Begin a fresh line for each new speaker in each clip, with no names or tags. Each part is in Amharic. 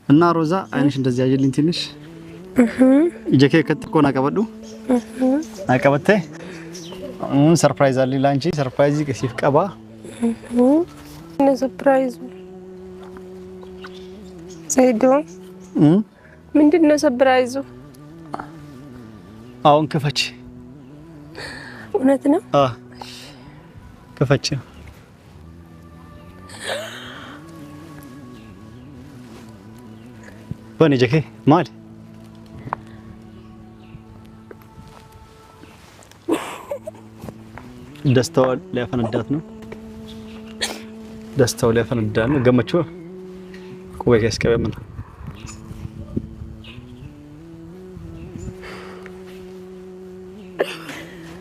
እና ሮዛ አይንሽ እንደዚህ ያየልኝ ትንሽ ጀኬ ከተቆና ቀበዱ አቀበተ ሰርፕራይዝ አለ ላንቺ ሰርፕራይዝ ከሲፍ ቀባ
ሰርፕራይዝ ሰይዶ ምንድነው ሰርፕራይዙ?
አሁን ከፈች
እውነት ነው?
ከፈች በኔ ጀኬ ማል ደስታው ሊያፈነዳት ነው። ደስታው ሊያፈነዳ ነው። ገመቹ ቆይ ከስከበመና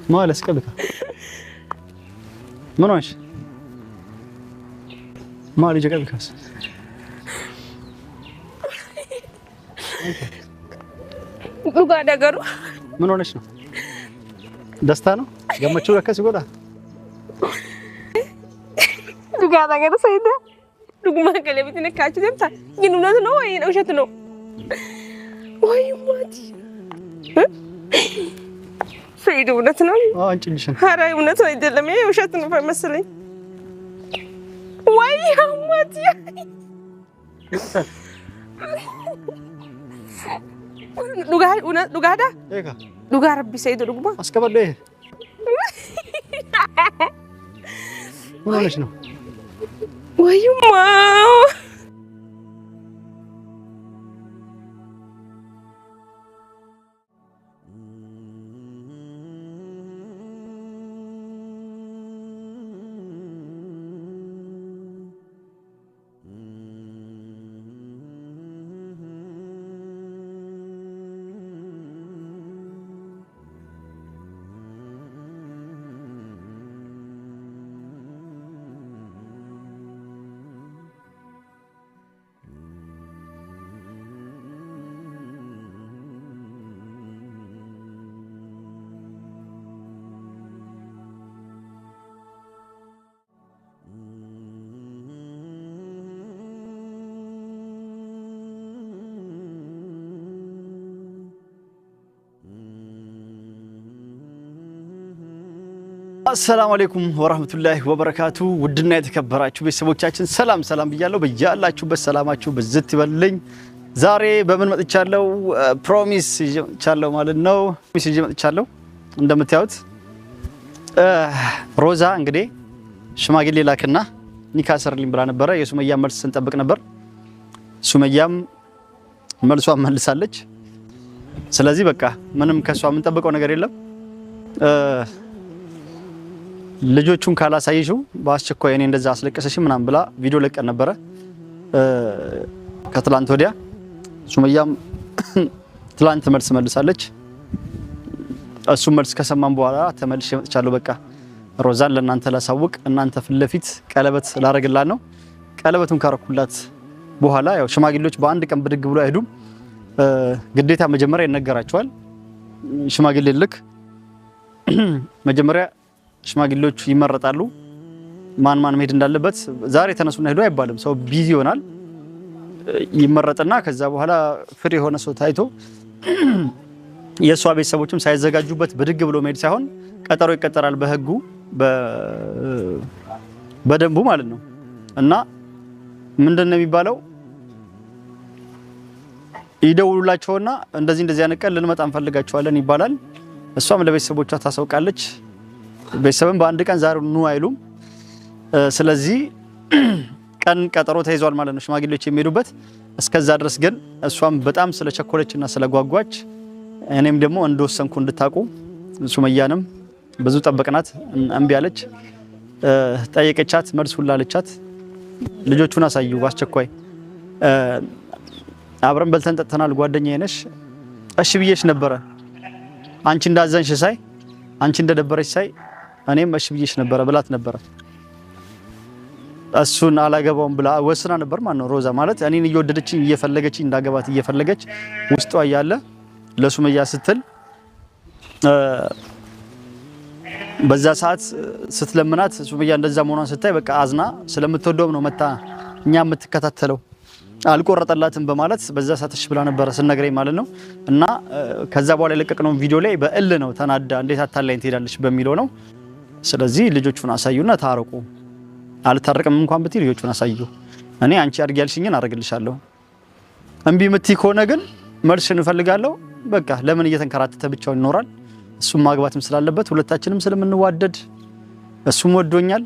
ማለስ ከበካ ምን ሆነሽ? ማል ይጀቀብካስ
ዱጋ ነገሩ
ምን ሆነሽ ነው? ደስታ ነው? ገመቹ ለከስ ይጎዳ
ዱጋ ነገሩ ሰይደ ዱግማ ከለብት ነካች ደምታ ግን እውነት ነው ወይ ነው ውሸት ነው? ወይ ማቲ ሰይደ እውነት ነው?
አንቺልሽ
ኧረ እውነት አይደለም ይሄ ውሸት ነው መሰለኝ። ወይ ማቲ ዱጋዳ
ኤካ
ዱጋ ረቢ ሰይደ ዱግማ
አስከበደ ምን ሆነሽ ነው?
ወይማ
አሰላሙ አለይኩም ወራህመቱላሂ ወበረካቱ ውድና የተከበራችሁ ቤተሰቦቻችን ሰላም ብያለሁ። በያላችሁበት ሰላማችሁ በዝት ይበልልኝ። ዛሬ በምን መጥቻለሁ? ፕሮሚስ ይመጥቻለሁ ማለት ነው። ፕሮሚስ ይመጥቻለሁ። እንደምታዩት ሮዛ እንግዲህ ሽማግሌ ላክና ኒካ ሰርልኝ ብላ ነበር። የሱመያ መልስ ስንጠብቅ ነበር። ሱመያም መልሷን መልሳለች። ስለዚህ በቃ ምንም ከሷ የምንጠብቀው ነገር የለም። ልጆቹን ካላሳይሽው በአስቸኳይ እኔ እንደዛ አስለቀሰሽ ምናምን ብላ ቪዲዮ ለቀን ነበር ከትላንት ወዲያ። ሱመያም ትላንት መልስ መልሳለች። እሱ መልስ ከሰማን በኋላ ተመልሼ መጥቻለሁ። በቃ ሮዛን ለእናንተ ላሳውቅ እናንተ ፊት ለፊት ቀለበት ላረግላት ነው። ቀለበቱን ካረኩላት በኋላ ያው ሽማግሌዎች በአንድ ቀን ብድግ ብሎ አይሄዱም። ግዴታ መጀመሪያ ይነገራቸዋል። ሽማግሌ ልክ መጀመሪያ ሽማግሌዎች ይመረጣሉ። ማን መሄድ እንዳለበት ዛሬ ተነሱና ሄዱ አይባልም። ሰው ቢዚ ይሆናል። ይመረጥና ከዛ በኋላ ፍሪ የሆነ ሰው ታይቶ የሷ ቤተሰቦችም ሳይዘጋጁበት ብድግ ብሎ መሄድ ሳይሆን ቀጠሮ ይቀጠራል በህጉ በደንቡ ማለት ነው። እና ምንድነው የሚባለው? ይደውሉላቸውና እንደዚህ ያነቀል ልንመጣ እንፈልጋቸዋለን ይባላል። እሷም ለቤተሰቦቿ ታሳውቃለች። ቤተሰብም በአንድ ቀን ዛሬ ኑ አይሉም። ስለዚህ ቀን ቀጠሮ ተይዟል ማለት ነው ሽማግሌዎች የሚሄዱበት። እስከዛ ድረስ ግን እሷም በጣም ስለቸኮለችና ስለጓጓች እኔም ደግሞ እንደወሰንኩ እንድታቁ ሱመያንም ብዙ ጠበቅናት፣ እምቢ አለች። ጠየቀቻት፣ መልስ ሁላ አለቻት። ልጆቹን አሳዩ በአስቸኳይ አብረን በልተን ጠጥተናል፣ ጓደኛዬ ነሽ፣ እሺ ብዬሽ ነበረ። አንቺ እንዳዘንሽ ሳይ አንቺ እንደደበረሽ ሳይ እኔም እሺ ብዬሽ ነበረ ብላት ነበረ። እሱን አላገባውም ብላ ወስና ነበር ማለት ነው። ሮዛ ማለት እኔን እየወደደችኝ እየፈለገችኝ እንዳገባት እየፈለገች ውስጧ ያለ ለሱመያ ስትል በዛ ሰዓት ስትለምናት ሱመያ እንደዛ መሆኗን ስታይ በቃ አዝና ስለምትወደው ነው መታ እኛ የምትከታተለው አልቆረጠላትም በማለት በዛ ሳትሽ ብላ ነበር ስነግረኝ ማለት ነው። እና ከዛ በኋላ የለቀቅነው ቪዲዮ ላይ በእል ነው ተናዳ እንዴት አታላይን ትሄዳለች በሚለው ነው። ስለዚህ ልጆቹን አሳዩና ታረቁ። አልታረቅም እንኳን ብትይ ልጆቹን አሳዩ። እኔ አንቺ አድርጊ ያልሽኝን አደርግልሻለሁ። እምቢ ምትይ ከሆነ ግን መልስን እፈልጋለሁ። በቃ ለምን እየተንከራተተ ብቻውን ይኖራል? እሱም ማግባትም ስላለበት ሁለታችንም ስለምንዋደድ እሱም ወዶኛል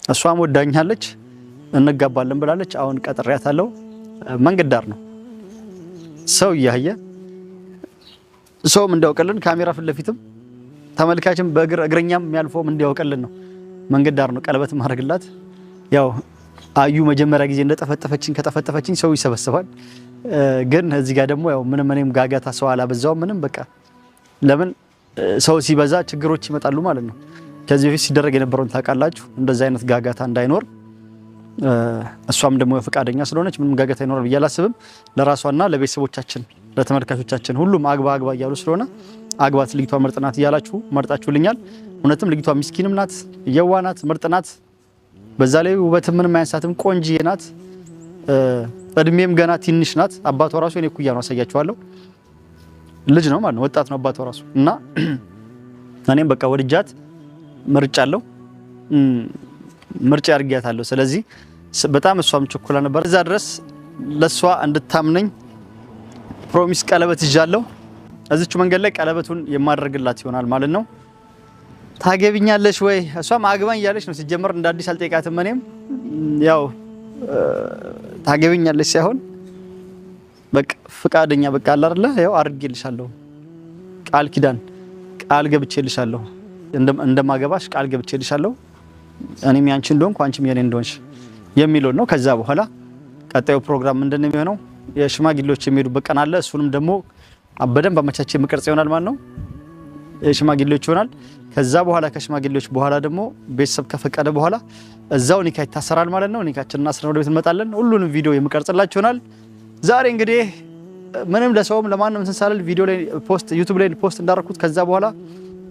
እሷም ወዳኛለች እንጋባለን ብላለች። አሁን ቀጥሬያታለሁ። መንገድ ዳር ነው ሰው እያየ ሰውም እንዲያውቅልን ካሜራ ፊት ለፊትም ተመልካችም በእግረኛም የሚያልፈውም እንዲያውቅልን ነው። መንገድ ዳር ነው ቀለበት ማድረግላት። ያው አዩ መጀመሪያ ጊዜ እንደጠፈጠፈችኝ ከጠፈጠፈችኝ ሰው ይሰበስባል። ግን እዚህ ጋር ደግሞ ያው ምንም ጋጋታ ሰው አላበዛው ምንም በቃ ለምን ሰው ሲበዛ ችግሮች ይመጣሉ ማለት ነው። ከዚህ በፊት ሲደረግ የነበረውን ታውቃላችሁ። እንደዚህ አይነት ጋጋታ እንዳይኖር እሷም ደግሞ ፈቃደኛ ስለሆነች ምንም ጋጋታ ይኖራል ብዬ አላስብም። ለራሷና ለቤተሰቦቻችን ለተመልካቾቻችን ሁሉም አግባ እያሉ ስለሆነ አግባት ልጅቷ ምርጥ ናት እያላችሁ መርጣችሁልኛል። እውነትም ልጅቷ ምስኪንም ናት፣ የዋህ ናት፣ ምርጥ ናት። በዛ ላይ ውበትም ምንም አያንሳትም፣ ቆንጂዬ ናት። እድሜም ገና ትንሽ ናት። አባቷ ራሱ እኔ ኩያ ነው አሳያችኋለሁ። ልጅ ነው ማለት ነው፣ ወጣት ነው አባቷ ራሱ። እና እኔም በቃ ወድጃት ምርጫለሁ፣ ምርጫ አድርጊያታለሁ። ስለዚህ በጣም እሷም ቸኩላ ነበር። እዛ ድረስ ለሷ እንድታምነኝ ፕሮሚስ ቀለበት ይዣለሁ። እዚች መንገድ ላይ ቀለበቱን የማደርግላት ይሆናል ማለት ነው። ታገቢኛለሽ ወይ? እሷም አግባኝ እያለች ነው ሲጀመር። እንደ አዲስ አልጠይቃትም። እኔም ያው ታገቢኛለሽ ሳይሆን በቃ ፍቃደኛ በቃ አለ አይደለ? ያው አድርጌልሻለሁ፣ ቃል ኪዳን ቃል ገብቼልሻለሁ፣ እንደማገባሽ ቃል ገብቼልሻለሁ፣ እኔም ያንቺ እንደሆንኩ አንቺም የኔ እንደሆንሽ የሚለው ነው። ከዛ በኋላ ቀጣዩ ፕሮግራም ምንድነው የሚሆነው? የሽማግሌዎች የሚሄዱበት ቀን አለ። እሱንም ደግሞ በደንብ አመቻቼ መቅረጽ ይሆናል ማለት ነው። የሽማግሌዎች ይሆናል። ከዛ በኋላ ከሽማግሌዎች በኋላ ደግሞ ቤተሰብ ከፈቀደ በኋላ እዛው ኒካ ይታሰራል ማለት ነው። ኒካችንና አስረን ወደ ቤት እንመጣለን። ሁሉንም ቪዲዮ የምቀርጽላችሁ ይሆናል። ዛሬ እንግዲህ ምንም ለሰውም ለማንም እንሳለል ቪዲዮ ላይ ፖስት ዩቲዩብ ላይ ፖስት እንዳደረኩት ከዛ በኋላ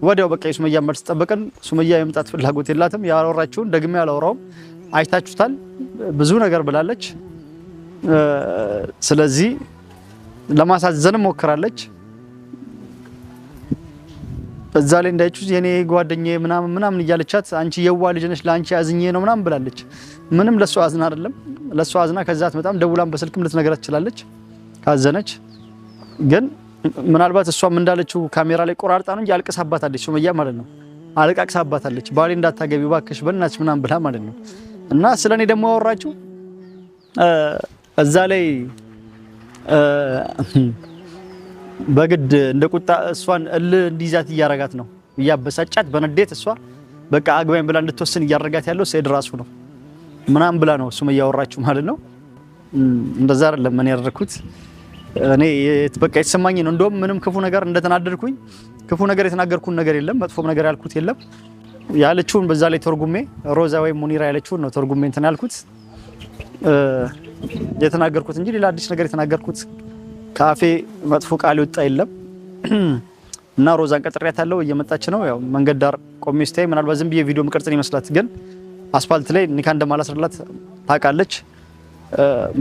ወዲያው በቃ የሱመያ መልስ ጠበቀን። ሱመያ የመምጣት ፍላጎት የላትም። ያወራችሁን ደግሜ ያላወራውም አይታችሁታል። ብዙ ነገር ብላለች። ስለዚህ ለማሳዘን ሞክራለች። እዛ ላይ እንዳይቹ የኔ ጓደኛዬ ምናምን እያለቻት አንቺ የዋ ልጅ ነሽ ለአንቺ አዝኜ ነው ምናምን ብላለች። ምንም ለሷ አዝና አይደለም። ለሷ አዝና ከዛት በጣም ደውላም በስልክም ልትነግራት ትችላለች ካዘነች። ግን ምናልባት እሷም እንዳለችው ካሜራ ላይ ቆራርጣ ነው እንጂ አልቅሳባታለች ሱመያ ማለት ነው። አልቃቅሳባታለች። ባሌ እንዳታገቢ ባክሽ በእናትሽ ምናምን ብላ ማለት ነው። እና ስለኔ ደግሞ አወራችሁ እዛ ላይ በግድ እንደ ቁጣ እሷን እንዲዛት እያረጋት ነው እያበሳጫት በንዴት እሷ በቃ አግባኝ ብላ እንድትወስን እያረጋት ያለው ሰይድ ራሱ ነው ምናምን ብላ ነው እሱም እያወራችሁ ማለት ነው። እንደዛ አይደለም ምን ያደረኩት እኔ በቃ የተሰማኝ ነው። እንደውም ምንም ክፉ ነገር እንደተናደድኩኝ ክፉ ነገር የተናገርኩን ነገር የለም፣ መጥፎም ነገር ያልኩት የለም። ያለችውን በዛ ላይ ተርጉሜ ሮዛ ወይ ሙኒራ ያለችውን ነው ተርጉሜ እንትን ያልኩት የተናገርኩት እንጂ ሌላ አዲስ ነገር የተናገርኩት ካፌ መጥፎ ቃል ይወጣ የለም። እና ሮዛን ቀጥሬያታለሁ እየመጣች ነው። ያው መንገድ ዳር ቆሜ ስታይ ምናልባት ዝም ብዬ ቪዲዮ መቀርጽን ይመስላት፣ ግን አስፋልት ላይ ኒካ እንደማላስርላት ታውቃለች።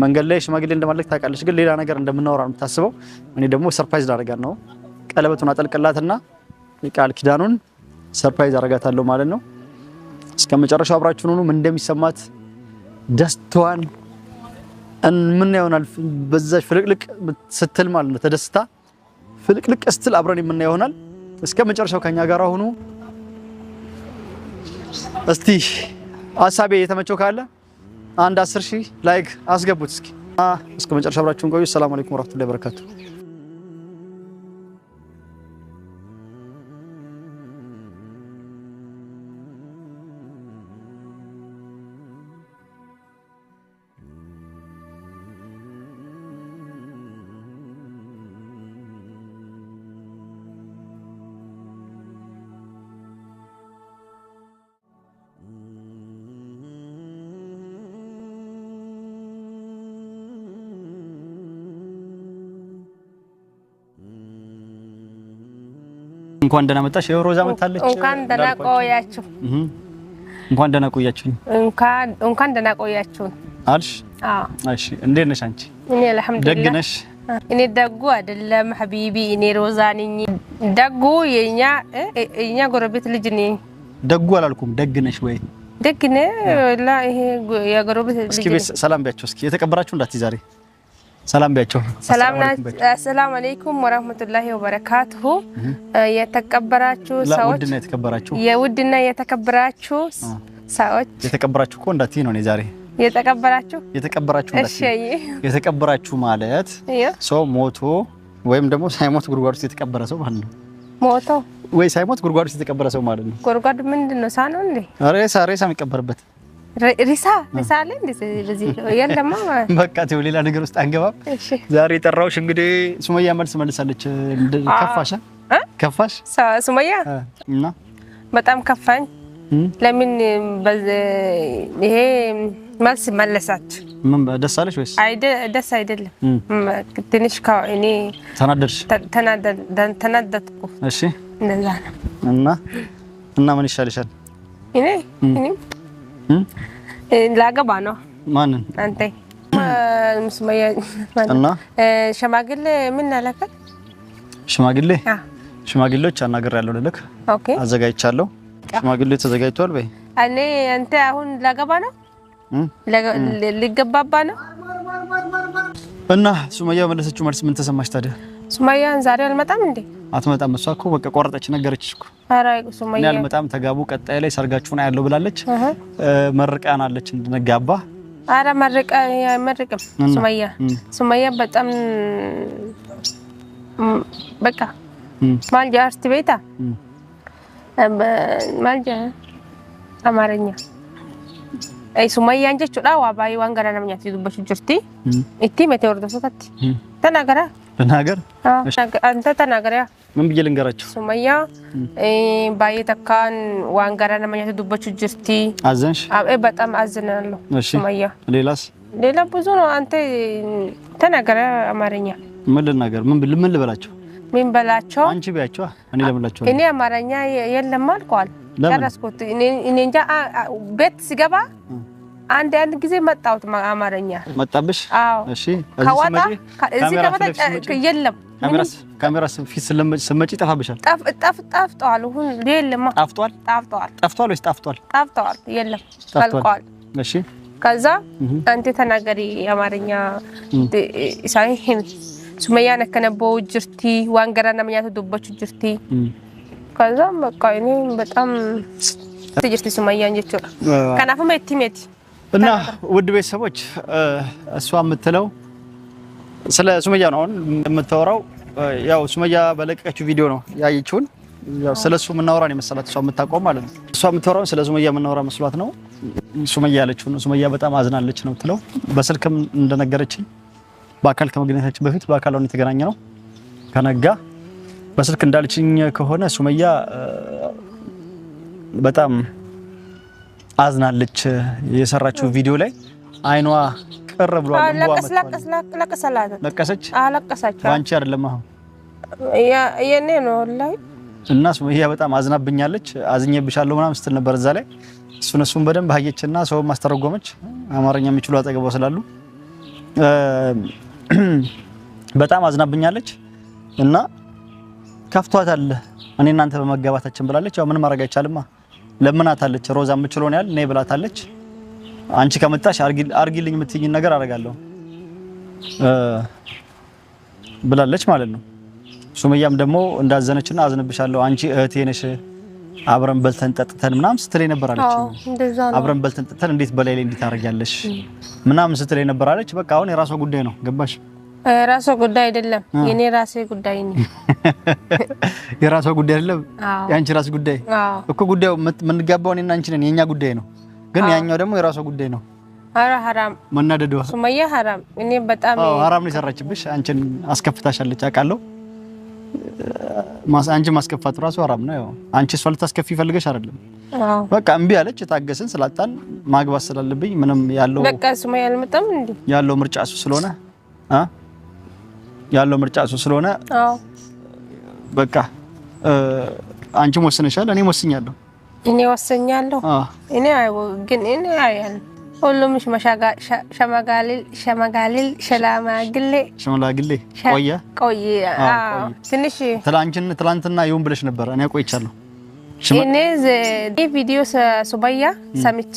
መንገድ ላይ ሽማግሌ እንደማለክ ታውቃለች። ግን ሌላ ነገር እንደምናወራ ነው የምታስበው። እኔ ደግሞ ሰርፕራይዝ ላደርጋት ነው። ቀለበቱን አጠልቅላትና የቃል ኪዳኑን ሰርፕራይዝ አደርጋታለሁ ማለት ነው። እስከመጨረሻው አብራችሁን ሁኑ። ምን እንደሚሰማት ደስታዋን ምን ይሆናል በዛች ፍልቅልቅ ስትል ማለት ነው። ተደስታ ፍልቅልቅ ስትል አብረን የምናየው ይሆናል። እስከመጨረሻው ከኛ ጋር ሁኑ። እስቲ ሀሳቤ የተመቸው ካለ አንድ 10,000 ላይክ አስገቡት እስኪ። እስከመጨረሻው አብራችሁን ቆዩ። ሰላም አለይኩም ወራህመቱላሂ ወበረካቱ። እንኳን ደህና መጣሽ። ሮዛ መጣለች።
እንኳን ደህና ቆያችሁ።
እንኳን ደህና ቆያችሁኝ።
እንኳን ደህና ቆያችሁን
አልሽ። እሺ እንዴት ነሽ አንቺ
እኔ አልহামዱሊላህ
ደግ ነሽ
እኔ ደጉ አይደለም ሐቢቢ እኔ ሮዛ ነኝ ደጉ የኛ ጎረቤት ልጅ ነኝ
ደጉ አላልኩም ደግ ነሽ ወይ
ደግ ነህ ላ ይሄ የጎረቤት ልጅ
እስኪ ሰላም ቢያቸው እስኪ የተከበራችሁ እንዳትይ ዛሬ ሰላም ቢያቸው
ሰላም አለይኩም ወራህመቱላሂ ወበረካቱሁ የተከበራችሁ ሰዎች የውድና የተከበራችሁ ሰዎች
የተከበራችሁ እኮ እንዳትይ ነው እኔ ዛሬ የተከበራችሁ
እሺ
የተከበራችሁ ማለት ሰው ሞቶ ወይም ደግሞ ሳይሞት ጉርጓድ ውስጥ የተቀበረ ሰው ማለት ነው
ሞቶ
ወይ ሳይሞት ጉርጓድ ውስጥ የተቀበረ ሰው ማለት ነው
ጉርጓድ ምንድነው ሳነው እንዴ
ሬሳ የሚቀበርበት
ሪሳ አለ እንዴ በዚህ የለማ
በቃ ተው ሌላ ነገር ውስጥ አንገባም ዛሬ ጠራውሽ እንግዲህ ሱመያ መልስ መልሳለች ከፋሽ
ሱመያ
እና
በጣም ከፋኝ ለምን ይሄ መልስ መለሳች
ምን ደስ አለሽ ወይስ
ደስ አይደለም ትንሽ እኔ ተናደድኩ
እሺ
እንደዛ ነው
እና ምን ይሻልሻል
እኔ ላገባ ነው
ማንን
አንተ ሱመያ
እና
ሽማግሌ ምን አለከ
ሽማግሌዎች አናግሬያለሁ ልልክ
ኦኬ
አዘጋጅቻለሁ ሽማግሌ ተዘጋጅቷል በይ
እኔ አንተ አሁን ላገባ ነው ሊገባባ ነው
እና ሱመያ መለሰችው መልስ ምን ተሰማሽ ታዲያ
ሱመያን ዛሬ አልመጣም እንዴ
አትመጣም እሷ እኮ በቃ ቆርጠች ነገረችሽ እኮ
ኧረ ሱመያ
አልመጣም ተጋቡ ቀጣይ ላይ ሰርጋችሁን አያለው ብላለች መርቃናለች እንድንጋባ
ኧረ መርቅም ሱመያ በጣም በቃ ማልጃ አርት ቤታ ማልጃ አማርኛ ay sumayyan jechuudha waa baay'ee waan gara nama nyaatti dubbachuu jirti itti meteordootatti tanagara anta tanagara
ምን ብዬ ልንገራችሁ
ሱመያ ባይ'ee takkaan waan gara nama nyaatti dubbachuu jirti
አዘንሽ
በጣም አዝናለሁ ሱመያ ሌላ ብዙ ነው አንተ ተናገረ አማርኛ
ምን ልናገር ምን ልበላችሁ
ምን በላቸው
አንቺ ቢያቸው እኔ ለምላችሁ
እኔ አማርኛ የለም አልኳል ጨረስኩት እኔ እንጃ ቤት ሲገባ አንድ ጊዜ መጣሁት አማርኛ
መጣብሽ
እሺ
እዚህ ከመጣ
የለም
ካሜራስ ፊት ስለመጪ ጠፋብሻል
ጠፍቷል ሁን የለም
ጠፍቷል ወይስ ጠፍቷል
የለም አልቋል
እሺ
ከዛ አንተ ተናገሪ አማርኛ ሳይሄን ሱመያ ነከነበው ጅርቲ ዋንገራ ነምያቱ ዱበቹ ጅርቲ ከዛ በቃ እኔ በጣም ትጅርቲ ሱመያ እንጀቹ ከናፈ መቲሜት
እና ውድ ቤተሰቦች እሷ የምትለው ስለ ሱመያ ነው የምታወራው ያው ሱመያ በለቀቀችው ቪዲዮ ነው ያየችውን ያው ስለሱ ምናወራ ነው መሰላት እሷ የምታቆም ማለት ነው እሷ የምታወራው ስለ ሱመያ ምናወራ መስሏት ነው ሱመያ ያለችው ነው ሱመያ በጣም አዝናለች ነው ትለው በስልክም እንደነገረችኝ በአካል ከመገናኘታችን በፊት በአካል ነው የተገናኘነው ከነጋ በስልክ እንዳለችኝ ከሆነ ሱመያ በጣም አዝናለች የሰራችው ቪዲዮ ላይ አይኗ ቀረ ብሏል ለቀሰች ባንቺ አይደለም አሁን
የኔ ነው ላይ
እና ሱመያ በጣም አዝናብኛለች አዝኜብሻለሁ ምናምን ስትል ነበር እዛ ላይ እሱን በደንብ አየችና ሰው ማስተረጎመች አማርኛ የሚችሉ አጠገቧ ስላሉ በጣም አዝናብኛለች እና ከፍቷታል እኔ እናንተ በመጋባታችን ብላለች ያው ምን ማድረግ አይቻልማ ለምናታለች ሮዛ ምችሎን ያል ነይ ብላታለች አንቺ ከመጣሽ አርጊልኝ የምትይኝ ነገር አረጋለሁ ብላለች ማለት ነው ሱመያም ደግሞ እንዳዘነችና አዝንብሻለሁ አንቺ እህቴ ነሽ አብረን በልተን ጠጥተን ምናም ስትለይ ነበር አለች አብረን በልተን ጠጥተን እንዴት በላይ ላይ እንዴት አረጋለሽ ምናም ስትለይ ነበር አለች በቃ አሁን የራሷ ጉዳይ ነው ገባሽ
ራሷ ጉዳይ አይደለም የኔ ራሴ ጉዳይ ነው
የራሷ ጉዳይ አይደለም ያንቺ ራስ ጉዳይ እኮ ጉዳዩ ምንጋባው እኔና አንቺ ነን የኛ ጉዳይ ነው ግን ያኛው ደግሞ የራሷ ጉዳይ ነው
አራ حرام
መናደደው
ሱመያ حرام እኔ በጣም
حرام ነው ሰራችብሽ አንቺን አስከፍታሻለች አቃለው አንቺ ማስከፋት ራሱ حرام ነው ያው አንቺ እሷ ልታስከፊ ፈልገሽ አይደለም በቃ እምቢ አለች ታገሰን ስላጣን ማግባት ስላለብኝ ምንም ያለው
በቃ ሱመያ አልመጣም እንዴ
ያለው ምርጫ እሱ ስለሆነ ያለው ምርጫ እሱ ስለሆነ በቃ አንቺ ወስነሻል እኔ ወስኛለሁ
እኔ ወስኛለሁ እኔ ግን እኔ አያል ሁሉም ሸመጋሊል ሸላማግሌ ቆየ ትንሽ
ትላንትና ይሁን ብለሽ ነበር። እኔ ቆይቻለሁ።
እኔ ቪዲዮ ሱመያ ሰምቼ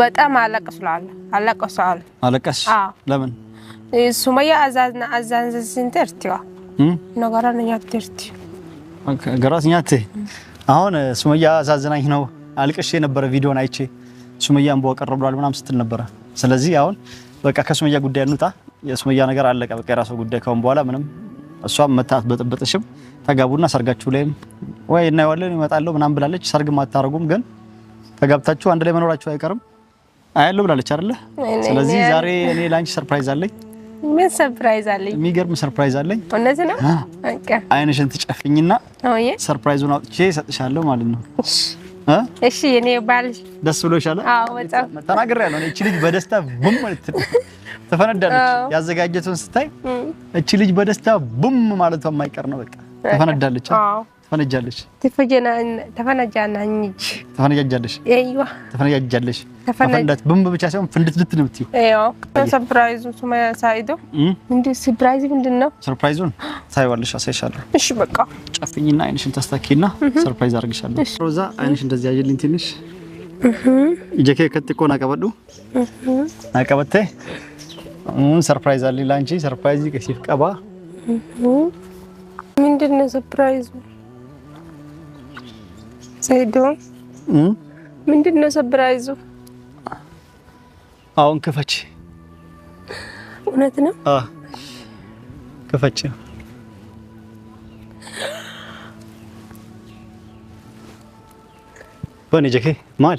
በጣም አለቀስኩ።
ለምን
ሱመያ አዛንዘንተ እርቲዋ ነገራን ያትርቲ
ገራስ ኛቴ አሁን ሱመያ አዛዝናኝ ነው አልቅሼ ነበር። ቪዲዮን አይቼ ሱመያን በወቀረብ ብሏል ምናምን ስትል ነበር። ስለዚህ አሁን በቃ ከሱመያ ጉዳይ እንውጣ። የሱመያ ነገር አለቀ። በቃ የራሱ ጉዳይ ካሁን በኋላ ምንም እሷም መታት በጥብጥሽም ተጋቡና ሰርጋችሁ ላይም ወይ እናይዋለን ይመጣሉ ምናምን ብላለች። ሰርግም አታረጉም ግን ተጋብታችሁ አንድ ላይ መኖራችሁ አይቀርም አያለው ብላለች አይደለ? ስለዚህ ዛሬ እኔ ላንቺ ሰርፕራይዝ አለኝ።
ምን ሰርፕራይዝ አለኝ?
የሚገርም ሰርፕራይዝ አለኝ።
እነዚህ ነው በቃ
አይንሽን ትጨፍኝና ሰርፕራይዙን አውጥቼ እሰጥሻለሁ ማለት ነው።
እሺ የኔ ባል
ደስ ብሎሻል?
አዎ በጣም
ተናግሬያለሁ። እቺ ልጅ በደስታ ቡም ማለት ተፈነዳለች። ያዘጋጀቱን ስታይ እቺ ልጅ በደስታ ቡም ማለቷ የማይቀር ነው። በቃ ተፈነዳለች። አዎ ተፈነጃለች። ተፈነጃለሽ።
አይዋ
ተፈነጃለሽ። ተፈነዳት ቡም ብቻ ሳይሆን ፍንድት ነው የምትይው።
አዎ ሰርፕራይዙ ሱመያ ሳይዶ እንዴ ሰርፕራይዝ ምንድነው?
ሰርፕራይዙን ታይዋለሽ፣ አሳይሻለሁ።
እሺ በቃ
ጨፍኝና አይንሽን ታስተካኪና ሰርፕራይዝ አድርግሻለሁ። ሮዛ አይንሽ እንደዚህ ያየልኝ ትንሽ ጀኬ ከትቆ ናቀበዱ ናቀበተ ሰርፕራይዝ አለኝ ላንቺ። ሰርፕራይዝ ከሲፍ ቀባ
ምንድነው ሰርፕራይዙ? ሳይዶ ምንድነው ሰርፕራይዙ?
አሁን ክፈች።
እውነት ነው?
ክፈች። በኔ ጀኬ ማል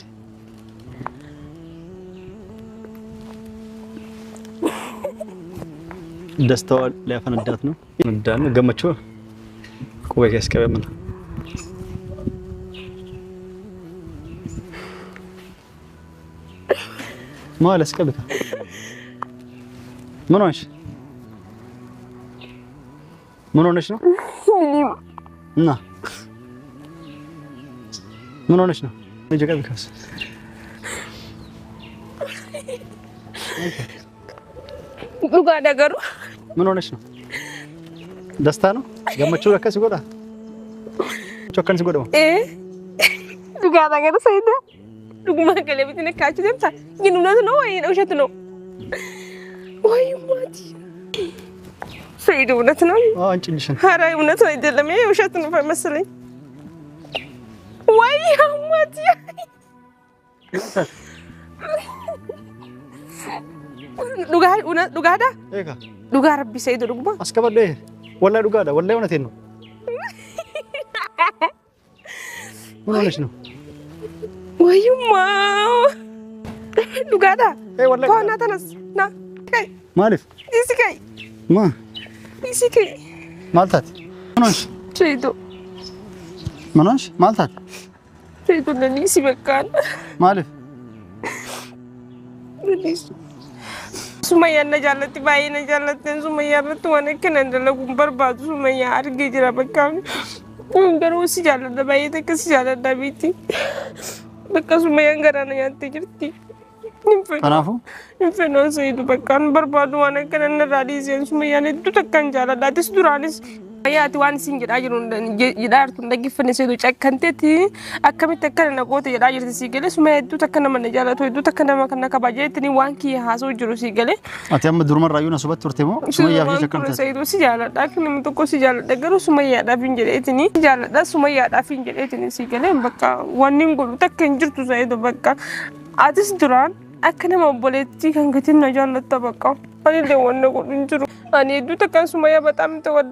ደስታው ሊያፈነዳት ነው። እንዳነ ገመቾ ቆይ ያስቀበም ነው ማል ያስቀበታ ምን ሆነሽ ነው? እና ምን ሆነሽ ነው? ጀቀብካስ
ዱጋ ነገሩ
ምን ሆነሽ ነው? ደስታ ነው? ገመቹ ለከስ ይጎዳ ቾከን ሲጎዳ
ዱጋ ነገሩ ሰይዶ ዱግማ ከለብት ነካችሁ ደምታ ግን እውነት ነው ወይ ውሸት ነው? ወይ ማቲ ሰይዶ እውነት ነው?
አንቺልሽ
ኧረ እውነት አይደለም፣ ይሄ ውሸት ነው መሰለኝ። ወይ ማቲ ዱጋዳ ዱጋ ረቢ ሰይዶ ዱግማ
አስከበደ ወላሂ ዱጋዳ ወላሂ እውነቴን ነው። ምን ሆነሽ ነው? ወይማ
ዱጋዳ ወላሂ ኮና ተነስ ና ከይ
ማለፍ
ይስከይ
ማ
ይስከይ
ማልታት ምን ሆነሽ?
ሰይዶ
ምን ሆነሽ? ማልታት
ሰይዶ ለኔ ሲበቃል ማለፍ ሱመያ ነጃለቲ ባይ ነጃለቲ ሱመያ ረቱ ወነከነ እንደለጉም በርባቱ ሱመያ አድርጌ ጅራ በቃ እንገሩ ሲጃለ ባይ ተከስ ሲጃለ ዳቢቲ በቃ ሱመያ እንገራና ያንተ ጅርቲ
ተናፉ
እንፈኖ ሰይዱ በቃ በርባቱ ወነከነ እንደራዲዘን ሱመያ ነዱ ተከንጃለ ዳዲስ ዱራኒስ ያቲ ዋን ሲንጅ ዳጅሩ ይዳርቱ እንደግፈነ ሰይዱ ጨከንቴት አከሚት ተከነ ነቆተ ይዳጅርቲ ሲገለ ሱመያ ዱ ተከነ መነጃለቶ ዱ ተከነ መከነ ከባጀትኒ ዋንኪ ሃሶ ጅሩ ሲገለ
አቲያም ዱርመን ራዩና ሱበት ወርቴሞ ሱመያ ፊ ተከንተ
ሰይዱ ሲጃለ ዳክን ምጥቆ ሲጃለ ደገሩ ሱመያ ዳፊን ጀለትኒ ሲጃለ ዳ ሱመያ ዳፊን ጀለትኒ ሲገለ በቃ ዋኒን ጎሉ ተከን ጅርቱ ሰይዱ በቃ አዲስ ዱራን አከነ ማቦለቲ ከንገትን ነጃለተ በቃ አኔ ደወነ ጎሉ እንጅሩ አኔ ዱ ተከን ሱመያ በጣም ተወደ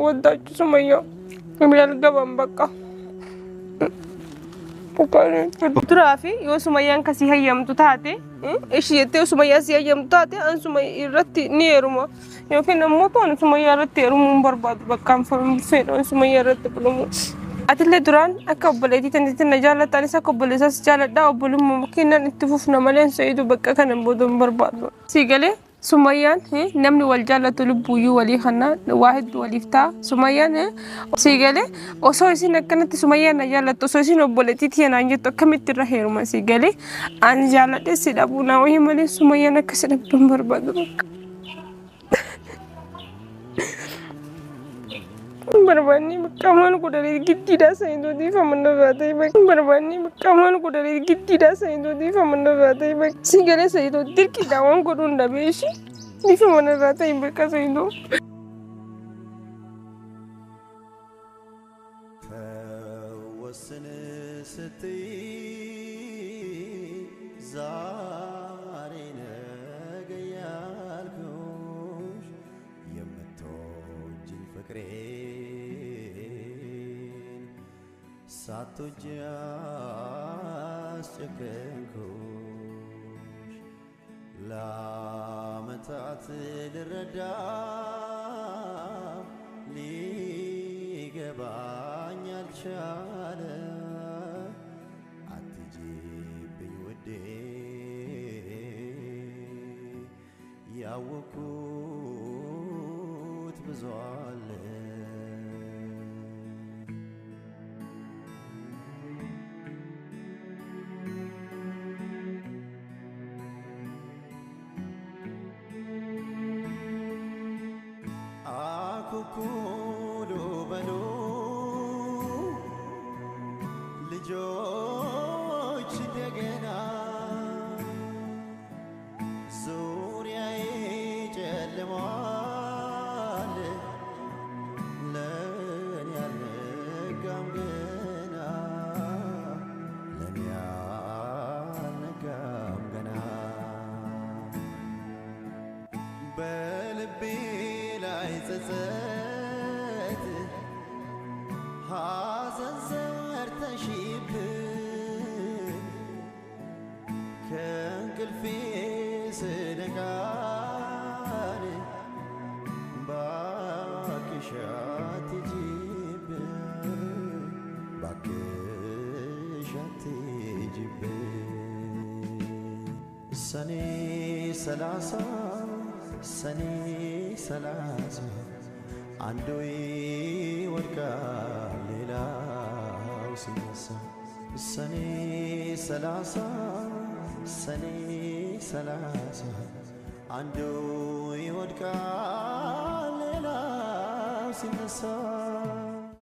ወዳችሁ ሱመያ የሚያልገባም በቃ ዱራፊ የሱመያን ከሲ ሀየምቱ ታቴ እሺ የቴ ሱመያ ሲያየምቱ ታቴ አን ሱመያ ይረቲ ኒሩማ የከነ ሞቶ አን ሱመያ ረቲ ሩሙን በርባዱ በቃ ፈን ሱመያ ረቲ ብሉሙ አትለ ዱራን አከበለቲ ተንት ነጃለታኒ ሰከበለሳስ ጃለዳ ወብሉሙ መኪናን ኢትፉፍና ማለን ሰይዱ በቃ ከነን ቦዶን በርባዱ ሲገለ سميان نمني والجالة لبوي ولي خنا واحد وليفتا سميان سيجالي وسويسي نكنت سميان جالة وسويسي نبولتي تيانا نجتو كميت الرحير ما سيجالي أن جالة سيدابونا وهي مالي سميان كسرب بمبر بدرك برباني كمان كوداري جدي دا سيندو دي فمن فاتي بك برباني كمان كوداري جدي دا سيندو دي فمن فاتي بك سيجالي سيدو ديركي داوان كودون دبيشي دي فمن فاتي بك سيندو
فوسن ستي زارينا جيالكوش يمتوجي فكرين ساتوجاس چكنكوش لا متعت للردا ሊገባኝ አልቻለ አትጂብኝ ውዴ ያወኩት ብዙ አለ አኩኩሉ በሉ ልጆች እንደገና ዙሪያዬ ጨልሟል ለኔ አልነጋም ገና ለኔ አልነጋም ገና በልቤ ላይ ጸጸት ሐዘን ዘርተሽብኝ ከእንቅልፌ ስነቃል ባክሽ አትሂጂብኝ ባክሽ አትሂጂብኝ ሰኔ 30 አንዱ ይወድቃል ሌላው ሲነሳ ሰኔ 30 አንዱ ይወድቃል ሌላው ሲነሳ